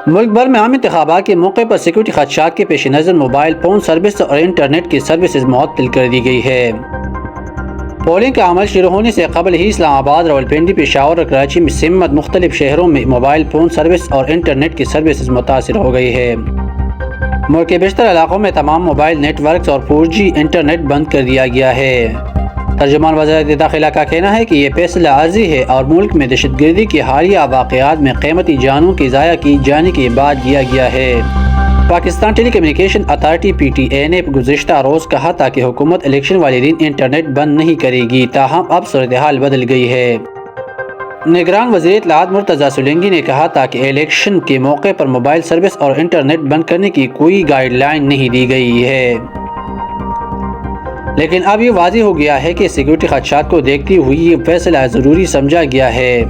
ملک بھر میں عام انتخابات کے موقع پر سیکورٹی خدشات کے پیش نظر موبائل فون سروس اور انٹرنیٹ کی سروسز معطل کر دی گئی ہے۔ پولنگ کا عمل شروع ہونے سے قبل ہی اسلام آباد، راولپنڈی، پشاور اور کراچی میں سمیت مختلف شہروں میں موبائل فون سروس اور انٹرنیٹ کی سروسز متاثر ہو گئی ہے۔ ملک کے بیشتر علاقوں میں تمام موبائل نیٹ ورکس اور 4G انٹرنیٹ بند کر دیا گیا ہے۔ ترجمان وزارت داخلہ کا کہنا ہے کہ یہ فیصلہ عارضی ہے اور ملک میں دہشت گردی کے حالیہ واقعات میں قیمتی جانوں کی ضائع کی جانے کے بعد کیا گیا ہے۔ پاکستان ٹیلی کمیونیکیشن اتھارٹی PTA نے گزشتہ روز کہا تھا کہ حکومت الیکشن والے دن انٹرنیٹ بند نہیں کرے گی، تاہم اب صورتحال بدل گئی ہے۔ نگران وزیر اطلاعات مرتضیٰ سولنگی نے کہا تھا کہ الیکشن کے موقع پر موبائل سروس اور انٹرنیٹ بند کرنے کی کوئی گائیڈ لائن نہیں دی گئی ہے، لیکن اب یہ واضح ہو گیا ہے کہ سیکورٹی خدشات کو دیکھتے ہوئے یہ فیصلہ ضروری سمجھا گیا ہے۔